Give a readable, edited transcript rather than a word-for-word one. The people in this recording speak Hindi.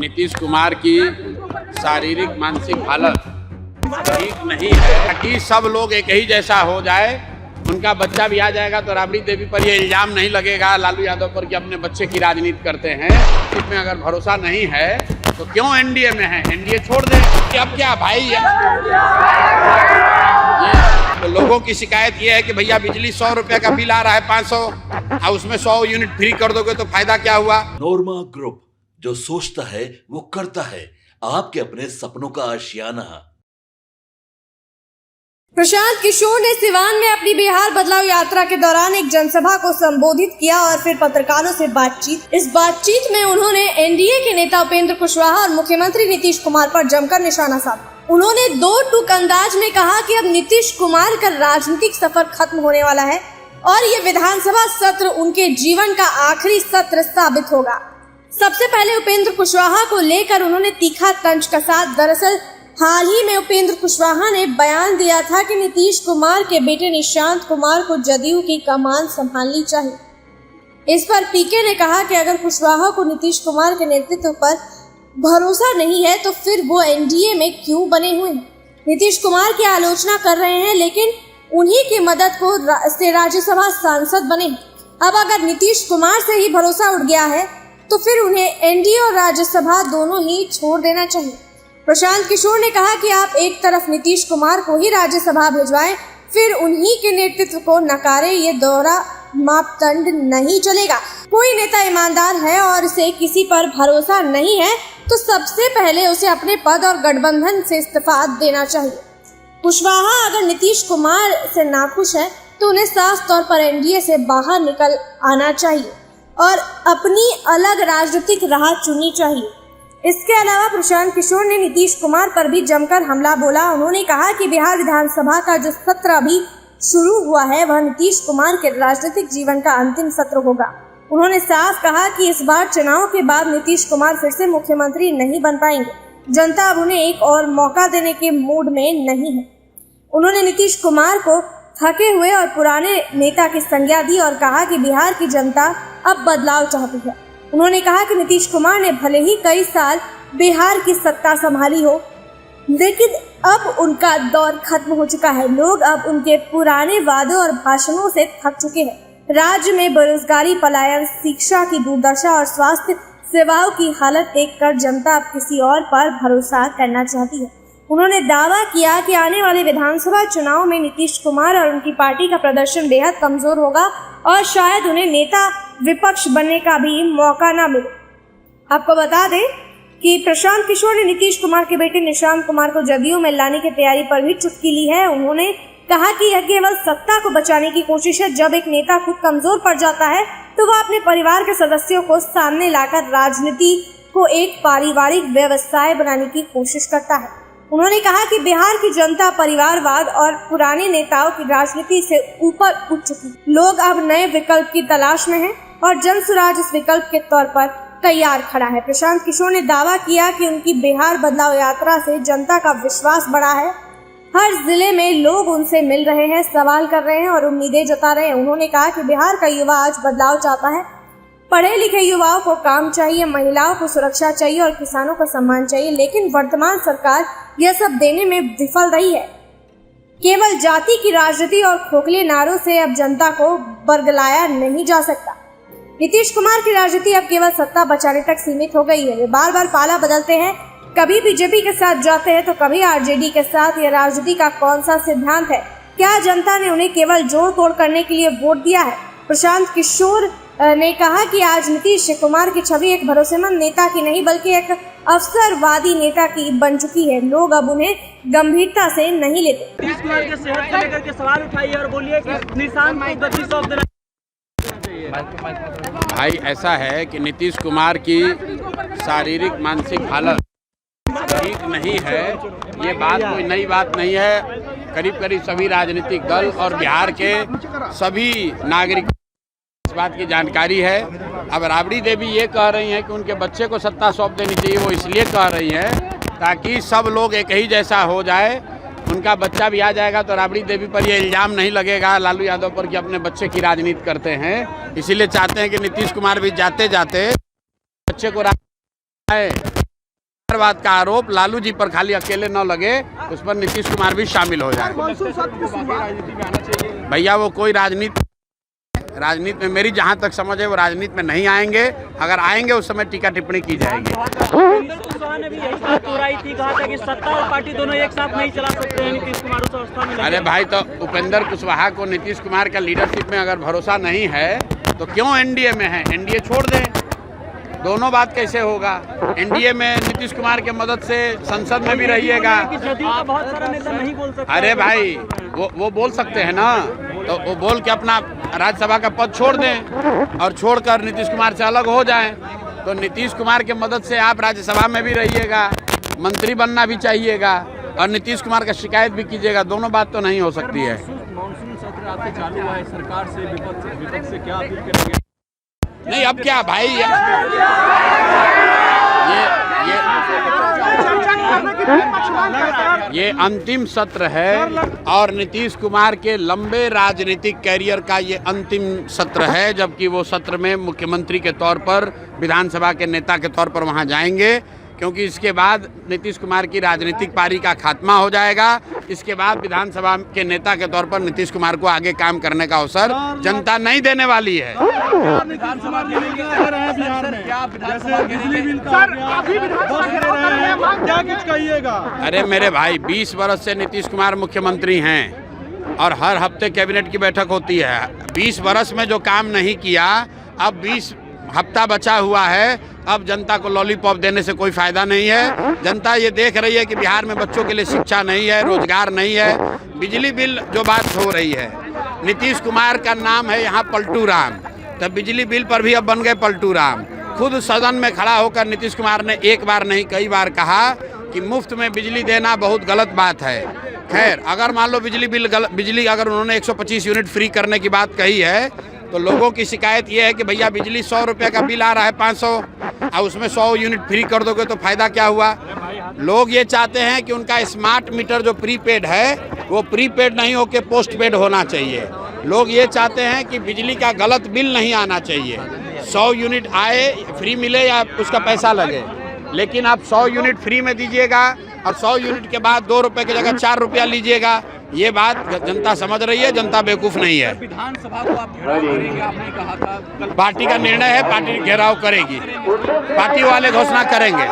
नीतीश कुमार की शारीरिक मानसिक हालत ठीक नहीं है कि सब लोग एक ही जैसा हो जाए। उनका बच्चा भी आ जाएगा तो राबड़ी देवी पर ये इल्जाम नहीं लगेगा लालू यादव पर कि अपने बच्चे की राजनीति करते हैं। इसमें अगर भरोसा नहीं है तो क्यों एनडीए में है, एनडीए छोड़ दें। कि अब क्या भाई ये तो लोगों की शिकायत ये है कि भैया बिजली 100 रुपए का बिल आ रहा है 500 और उसमें 100 यूनिट फ्री कर दोगे तो फायदा क्या हुआ। नोरमा ग्रुप, जो सोचता है वो करता है, आपके अपने सपनों का आशियाना। प्रशांत किशोर ने सिवान में अपनी बिहार बदलाव यात्रा के दौरान एक जनसभा को संबोधित किया और फिर पत्रकारों से बातचीत। इस बातचीत में उन्होंने एनडीए के नेता उपेंद्र कुशवाहा और मुख्यमंत्री नीतीश कुमार पर जमकर निशाना साधा। उन्होंने दो टूक अंदाज में कहा कि अब नीतीश कुमार का राजनीतिक सफर खत्म होने वाला है और ये विधानसभा सत्र उनके जीवन का आखिरी सत्र साबित होगा। सबसे पहले उपेंद्र कुशवाहा को लेकर उन्होंने तीखा तंज कसा। दरअसल हाल ही में उपेंद्र कुशवाहा ने बयान दिया था कि नीतीश कुमार के बेटे निशांत कुमार को जदयू की कमान संभालनी चाहिए। इस पर पीके ने कहा कि अगर कुशवाहा को नीतीश कुमार के नेतृत्व पर भरोसा नहीं है तो फिर वो एनडीए में क्यों बने हुए हैं। नीतीश कुमार की आलोचना कर रहे हैं लेकिन उन्हीं की मदद को से राज्यसभा सांसद बने। अब अगर नीतीश कुमार से ही भरोसा उठ गया है तो फिर उन्हें एनडीए और राज्यसभा दोनों ही छोड़ देना चाहिए। प्रशांत किशोर ने कहा कि आप एक तरफ नीतीश कुमार को ही राज्यसभा भिजवाएं, फिर उन्हीं के नेतृत्व को नकारे, ये दोहरा मापदंड नहीं चलेगा। कोई नेता ईमानदार है और उसे किसी पर भरोसा नहीं है तो सबसे पहले उसे अपने पद और गठबंधन से इस्तीफा देना चाहिए। कुशवाहा अगर नीतीश कुमार से नाखुश है तो उन्हें साफ तौर पर एनडीए से बाहर निकल आना चाहिए और अपनी अलग राजनीतिक राह चुननी चाहिए। इसके अलावा प्रशांत किशोर ने नीतीश कुमार पर भी जमकर हमला बोला। उन्होंने कहा कि बिहार विधानसभा का जो सत्र अभी शुरू हुआ है वह नीतीश कुमार के राजनीतिक जीवन का अंतिम सत्र होगा। उन्होंने साफ कहा कि इस बार चुनाव के बाद नीतीश कुमार फिर से मुख्यमंत्री नहीं बन पाएंगे। जनता अब उन्हें एक और मौका देने के मूड में नहीं है। उन्होंने नीतीश कुमार को थके हुए और पुराने नेता की संज्ञा दी और कहा कि बिहार की जनता अब बदलाव चाहती है। उन्होंने कहा कि नीतीश कुमार ने भले ही कई साल बिहार की सत्ता संभाली हो लेकिन अब उनका दौर खत्म हो चुका है। लोग अब उनके पुराने वादों और भाषणों से थक चुके हैं। राज्य में बेरोजगारी, पलायन, शिक्षा की दुर्दशा और स्वास्थ्य सेवाओं की हालत देखकर जनता अब किसी और पर भरोसा करना चाहती है। उन्होंने दावा किया कि आने वाले विधानसभा चुनाव में नीतीश कुमार और उनकी पार्टी का प्रदर्शन बेहद कमजोर होगा और शायद उन्हें नेता विपक्ष बनने का भी मौका न मिले। आपको बता दें कि प्रशांत किशोर ने नीतीश कुमार के बेटे निशांत कुमार को जदयू में लाने की तैयारी पर भी चुटकी ली है। उन्होंने कहा कि यह केवल सत्ता को बचाने की कोशिश है। जब एक नेता खुद कमजोर पड़ जाता है तो वह अपने परिवार के सदस्यों को सामने लाकर राजनीति को एक पारिवारिक व्यवसाय बनाने की कोशिश करता है। उन्होंने कहा कि बिहार की जनता परिवारवाद और पुराने नेताओं की राजनीति से ऊपर उठ चुकी। लोग अब नए विकल्प की तलाश में हैं और जन स्वराज इस विकल्प के तौर पर तैयार खड़ा है। प्रशांत किशोर ने दावा किया कि उनकी बिहार बदलाव यात्रा से जनता का विश्वास बढ़ा है। हर जिले में लोग उनसे मिल रहे हैं, सवाल कर रहे हैं और उम्मीदें जता रहे हैं। उन्होंने कहा कि बिहार का युवा आज बदलाव चाहता है। पढ़े लिखे युवाओं को काम चाहिए, महिलाओं को सुरक्षा चाहिए और किसानों को सम्मान चाहिए, लेकिन वर्तमान सरकार यह सब देने में विफल रही है। केवल जाति की राजनीति और खोखले नारों से अब जनता को बरगलाया नहीं जा सकता। नीतीश कुमार की राजनीति अब केवल सत्ता बचाने तक सीमित हो गई है। वे बार बार पाला बदलते हैं, कभी बीजेपी के साथ जाते हैं तो कभी आरजेडी के साथ। यह राजनीति का कौन सा सिद्धांत है? क्या जनता ने उन्हें केवल जोड़ तोड़ करने के लिए वोट दिया है? प्रशांत किशोर ने कहा कि आज नीतीश कुमार की छवि एक भरोसेमंद नेता की नहीं बल्कि एक अवसरवादी नेता की बन चुकी है। लोग अब उन्हें गंभीरता से नहीं लेते। नीतीश कुमार के सेहत को लेकर के सवाल उठाइए और बोलिए कि निशांत को गद्दी सौंप देना। भाई ऐसा है कि नीतीश कुमार की शारीरिक मानसिक हालत ठीक नहीं है। ये बात कोई नई बात नहीं है। करीब करीब सभी राजनीतिक दल और बिहार के सभी नागरिक इस बात की जानकारी है। अब राबड़ी देवी ये कह रही हैं कि उनके बच्चे को सत्ता सौंप देनी चाहिए। वो इसलिए कह रही हैं ताकि सब लोग एक ही जैसा हो जाए। उनका बच्चा भी आ जाएगा तो राबड़ी देवी पर ये इल्जाम नहीं लगेगा लालू यादव पर कि अपने बच्चे की राजनीति करते हैं। इसीलिए चाहते हैं कि नीतीश कुमार भी जाते जाते बच्चे को परिवारवाद का आरोप लालू जी पर खाली अकेले न लगे, उस पर नीतीश कुमार भी शामिल हो जाए। भैया वो कोई राजनीति में मेरी जहाँ तक समझ है वो राजनीति में नहीं आएंगे। अगर आएंगे उस समय टीका टिप्पणी की जाएगी। उपेंद्र कुशवाहा ने भी यही बात दोहराई थी, कहा था कि सत्ता और पार्टी दोनों एक साथ नहीं चला सकते हैं। नीतीश कुमार उस अवस्था में अरे भाई, तो उपेंद्र कुशवाहा को नीतीश कुमार का लीडरशिप में अगर भरोसा नहीं है तो क्यों एनडीए में है? एनडीए छोड़ दें। दोनों बात कैसे होगा? एनडीए में नीतीश कुमार के मदद से संसद में भी रहिएगा। जदयू का बहुत सारा नेता नहीं बोल सकता। अरे भाई, वो बोल सकते हैं ना, तो वो बोल के अपना राज्यसभा का पद छोड़ दें और छोड़कर नीतीश कुमार से अलग हो जाएं। तो नीतीश कुमार के मदद से आप राज्यसभा में भी रहिएगा, मंत्री बनना भी चाहिएगा और नीतीश कुमार का शिकायत भी कीजिएगा। दोनों बात तो नहीं हो सकती है। मानसून सत्र आपसे चालू हुआ है, सरकार से विपक्ष से क्या अपील करेंगे? नहीं, अब क्या भाई, ये अंतिम सत्र है और नीतीश कुमार के लंबे राजनीतिक कैरियर का ये अंतिम सत्र है, जबकि वो सत्र में मुख्यमंत्री के तौर पर, विधानसभा के नेता के तौर पर वहां जाएंगे, क्योंकि इसके बाद नीतीश कुमार की राजनीतिक पारी का खात्मा हो जाएगा। इसके बाद विधानसभा के नेता के तौर पर नीतीश कुमार को आगे काम करने का अवसर जनता नहीं देने वाली है। विधानसभा के लिए कह रहे हैं बिहार में, जैसे बिजली बिल का क्या कुछ कहिएगा? अरे मेरे भाई, 20 वर्ष से नीतीश कुमार मुख्यमंत्री हैं और हर हफ्ते कैबिनेट की बैठक होती है। 20 वर्ष में जो काम नहीं किया, अब 20 हफ्ता बचा हुआ है। अब जनता को लॉलीपॉप देने से कोई फायदा नहीं है। जनता ये देख रही है कि बिहार में बच्चों के लिए शिक्षा नहीं है, रोजगार नहीं है। बिजली बिल जो बात हो रही है, नीतीश कुमार का नाम है यहाँ पलटू राम, तब बिजली बिल पर भी अब बन गए पलटू राम। खुद सदन में खड़ा होकर नीतीश कुमार ने एक बार नहीं कई बार कहा कि मुफ्त में बिजली देना बहुत गलत बात है। खैर, अगर मान लो बिजली अगर उन्होंने 125 यूनिट फ्री करने की बात कही है, तो लोगों की शिकायत ये है कि भैया बिजली 100 रुपये का बिल आ रहा है 500, और उसमें 100 यूनिट फ्री कर दोगे तो फायदा क्या हुआ? लोग ये चाहते हैं कि उनका स्मार्ट मीटर जो प्रीपेड है वो प्रीपेड नहीं होकर पोस्टपेड होना चाहिए। लोग ये चाहते हैं कि बिजली का गलत बिल नहीं आना चाहिए। 100 यूनिट आए, फ्री मिले या उसका पैसा लगे, लेकिन आप 100 यूनिट फ्री में दीजिएगा और 100 यूनिट के बाद 2 रुपये की जगह 4 रुपया लीजिएगा। ये बात जनता समझ रही है, जनता बेवकूफ़ नहीं है। विधानसभा को आप घेराव करेंगे, आपने कहा था। पार्टी का निर्णय है, पार्टी घेराव करेगी, पार्टी वाले घोषणा करेंगे।